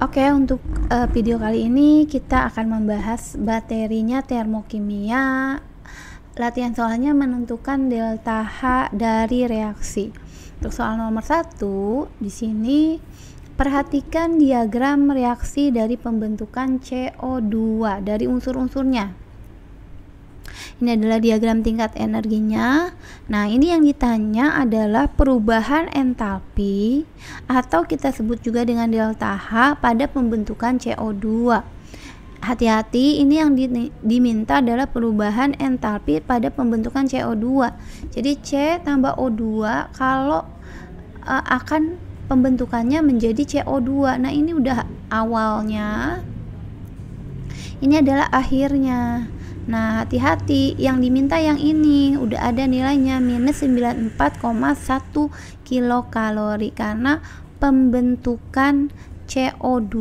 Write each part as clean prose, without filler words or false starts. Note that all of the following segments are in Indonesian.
Oke, untuk video kali ini kita akan membahas baterinya termokimia. Latihan soalnya menentukan delta H dari reaksi. Untuk soal nomor 1, di sini perhatikan diagram reaksi dari pembentukan CO2 dari unsur-unsurnya. Ini adalah diagram tingkat energinya. Nah, ini yang ditanya adalah perubahan entalpi atau kita sebut juga dengan delta H pada pembentukan CO2. Hati-hati, ini yang diminta adalah perubahan entalpi pada pembentukan CO2. Jadi C tambah O2 kalau akan pembentukannya menjadi CO2. Nah, ini udah awalnya, ini adalah akhirnya. Nah, hati-hati, yang diminta yang ini udah ada nilainya minus 94,1 kilokalori karena pembentukan CO2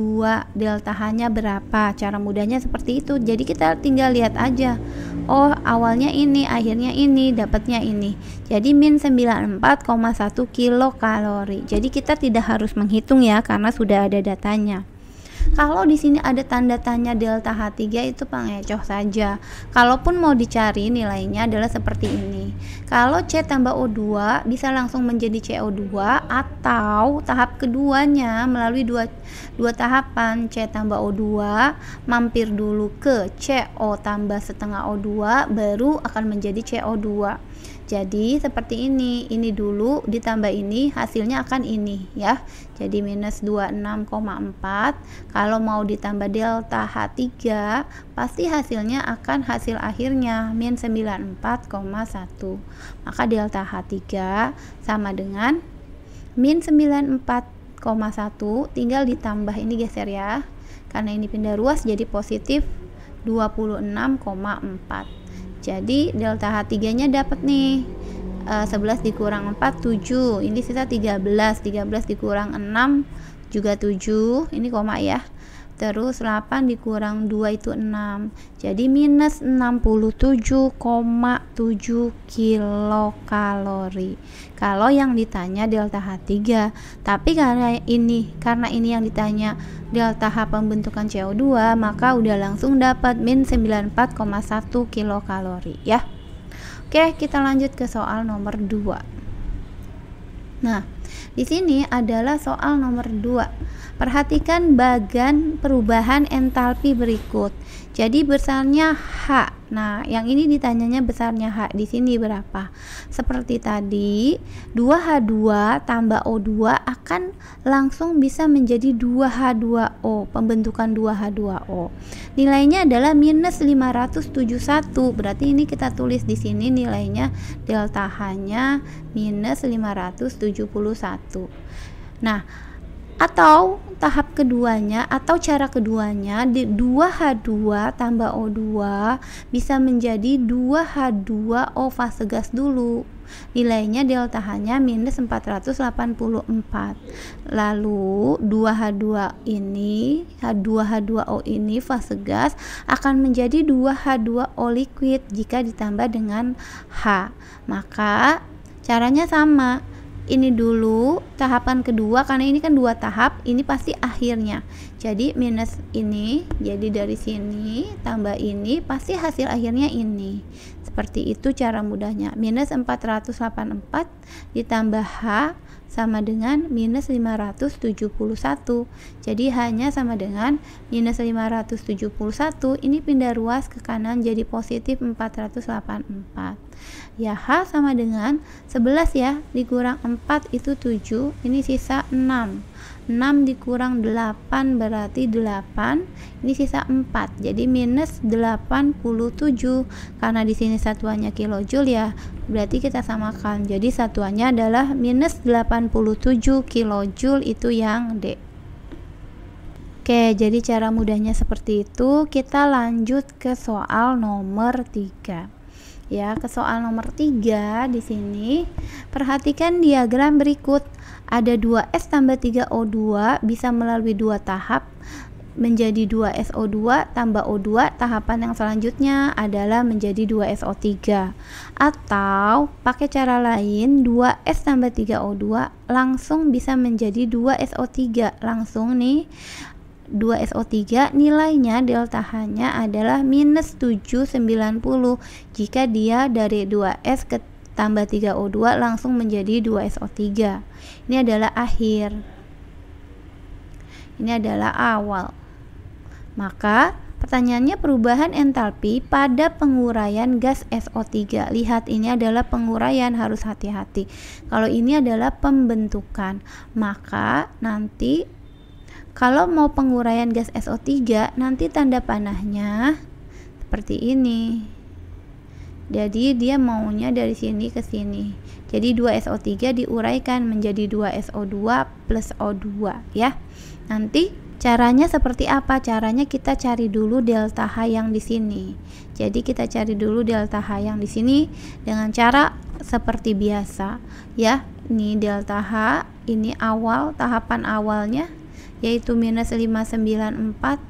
delta H-nya berapa. Cara mudahnya seperti itu. Jadi kita tinggal lihat aja. Oh, awalnya ini, akhirnya ini, dapatnya ini. Jadi min 94,1 kilokalori. Jadi kita tidak harus menghitung ya karena sudah ada datanya. Kalau di sini ada tanda tanya delta H3 itu pengecoh saja. Kalaupun mau dicari nilainya adalah seperti ini. Kalau C tambah O2 bisa langsung menjadi CO2 atau tahap keduanya melalui dua tahapan. C tambah O2 mampir dulu ke CO tambah setengah O2 baru akan menjadi CO2. Jadi seperti ini dulu ditambah ini, hasilnya akan ini ya. Jadi minus 26,4. Kalau mau ditambah delta H3 pasti hasilnya akan hasil akhirnya min 94,1. Maka delta H3 sama dengan min 94,1, tinggal ditambah ini, geser ya. Karena ini pindah ruas jadi positif 26,4. Jadi delta H3 nya dapat nih 11 dikurang 4 7, ini sisa 13 dikurang 6 juga 7, ini koma ya. Terus 8 dikurang 2 itu 6, jadi minus 67,7 kilokalori kalau yang ditanya delta H3. Tapi karena ini yang ditanya delta H pembentukan CO2, maka udah langsung dapat min 94,1 kilokalori ya. Oke, kita lanjut ke soal nomor 2. Nah, di sini adalah soal nomor 2. Perhatikan bagan perubahan entalpi berikut. Jadi besarnya H. Nah, yang ini ditanyanya besarnya H di sini berapa? Seperti tadi, 2H2 tambah O2 akan langsung bisa menjadi 2H2O, pembentukan 2H2O. Nilainya adalah minus 571. Berarti ini kita tulis di sini nilainya delta H-nya minus 571. Nah, atau tahap keduanya atau cara keduanya, 2H2 tambah O2 bisa menjadi 2H2O fase gas dulu. Nilainya delta H-nya minus 484. Lalu 2H2 ini, 2H2O ini fase gas akan menjadi 2H2O liquid jika ditambah dengan H. Maka caranya sama. Ini dulu tahapan kedua, karena ini kan 2 tahap, ini pasti akhirnya. Jadi minus ini, jadi dari sini tambah ini pasti hasil akhirnya ini. Seperti itu cara mudahnya. Minus 484 ditambah H sama dengan minus 571. Jadi hanya sama dengan minus 571. Ini pindah ruas ke kanan jadi positif 484. Ya, H sama dengan 11 ya, dikurang 4 itu 7, ini sisa 6. 6 dikurang 8 berarti 8, ini sisa 4, jadi minus 87. Karena di sini satuannya kilojoule ya, berarti kita samakan. Jadi satuannya adalah minus 87 kilojoule, itu yang D. Oke, jadi cara mudahnya seperti itu. Kita lanjut ke soal nomor 3. Ya, ke soal nomor 3 di sini. Perhatikan diagram berikut. Ada 2S tambah 3O2 bisa melalui 2 tahap menjadi 2SO2 tambah O2. Tahapan yang selanjutnya adalah menjadi 2SO3. Atau pakai cara lain, 2S tambah 3O2 langsung bisa menjadi 2SO3. Langsung nih 2SO3 nilainya delta H-nya adalah minus 790 jika dia dari 2S ke tambah 3O2 langsung menjadi 2SO3. Ini adalah akhir. Ini adalah awal. Maka pertanyaannya perubahan entalpi pada penguraian gas SO3. Lihat, ini adalah penguraian, harus hati-hati. Kalau ini adalah pembentukan, maka nanti kalau mau penguraian gas SO3 nanti tanda panahnya seperti ini. Jadi dia maunya dari sini ke sini. Jadi 2SO3 diuraikan menjadi 2SO2 plus O2 ya. Nanti caranya seperti apa? Caranya kita cari dulu delta H yang di sini. Jadi kita cari dulu delta H yang di sini dengan cara seperti biasa ya. Ini delta H, ini awal, tahapan awalnya yaitu minus 594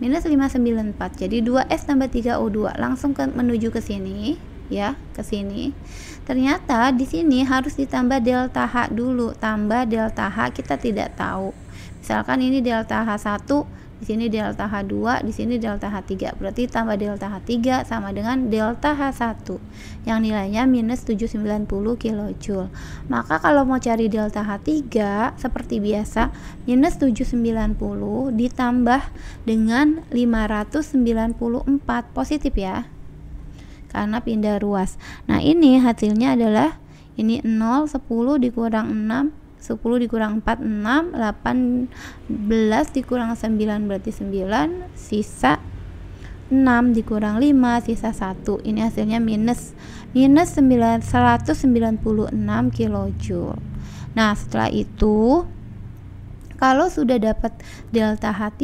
minus 594. Jadi 2S tambah 3O2 langsung menuju ke sini ya, ke sini. Ternyata di sini harus ditambah delta H dulu. Tambah delta H kita tidak tahu. Misalkan ini delta H1, di sini delta H2, di sini delta H3. Berarti tambah delta H3 sama dengan delta H1 yang nilainya minus 790 kJ. Maka kalau mau cari delta H3 seperti biasa, minus 790 ditambah dengan 594 positif ya. Karena pindah ruas. Nah, ini hasilnya adalah ini 0, 10 dikurang 6, 10 dikurang 4, 6, 18 dikurang 9 berarti 9, sisa 6 dikurang 5, sisa 1. Ini hasilnya minus 196 kJ. Nah, setelah itu kalau sudah dapat delta H3,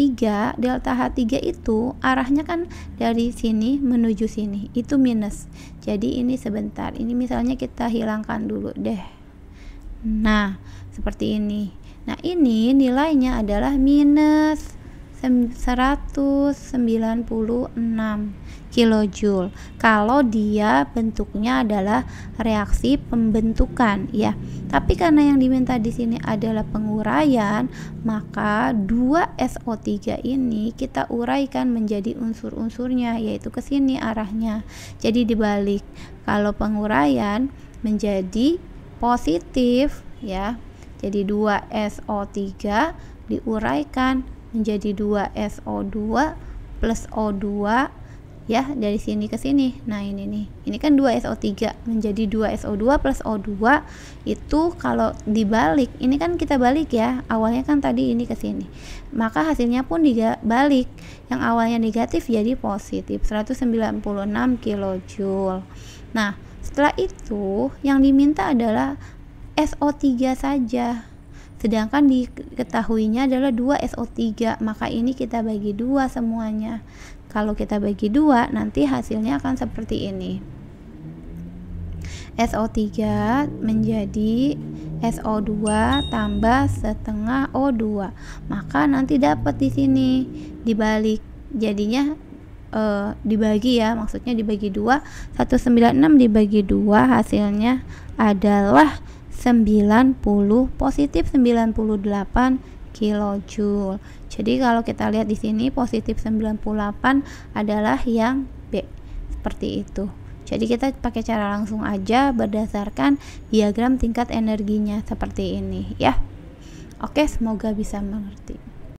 delta H3 itu arahnya kan dari sini menuju sini, itu minus. Jadi ini sebentar, ini misalnya kita hilangkan dulu deh. Nah, seperti ini. Nah, ini nilainya adalah minus 196 kJ kalau dia bentuknya adalah reaksi pembentukan ya. Tapi karena yang diminta di sini adalah penguraian, maka 2SO3 ini kita uraikan menjadi unsur-unsurnya, yaitu ke sini arahnya. Jadi dibalik. Kalau penguraian menjadi positif ya. Jadi 2SO3 diuraikan menjadi 2SO2 plus O2 ya, dari sini ke sini. Nah, ini nih. Ini kan 2SO3 menjadi 2SO2 plus O2. Itu kalau dibalik, ini kan kita balik ya. Awalnya kan tadi ini ke sini. Maka hasilnya pun dibalik. Yang awalnya negatif jadi positif, 196 kJ. Nah, setelah itu yang diminta adalah SO3 saja, sedangkan diketahuinya adalah 2SO3, maka ini kita bagi 2 semuanya. Kalau kita bagi 2 nanti hasilnya akan seperti ini. SO3 menjadi SO2 tambah setengah O2, maka nanti dapat di sini dibalik, jadinya dibagi ya, maksudnya dibagi 2, 196 dibagi 2 hasilnya adalah 90, positif 98 kJ. Jadi kalau kita lihat di sini positif 98 adalah yang B, seperti itu. Jadi kita pakai cara langsung aja berdasarkan diagram tingkat energinya seperti ini ya. Oke, semoga bisa mengerti.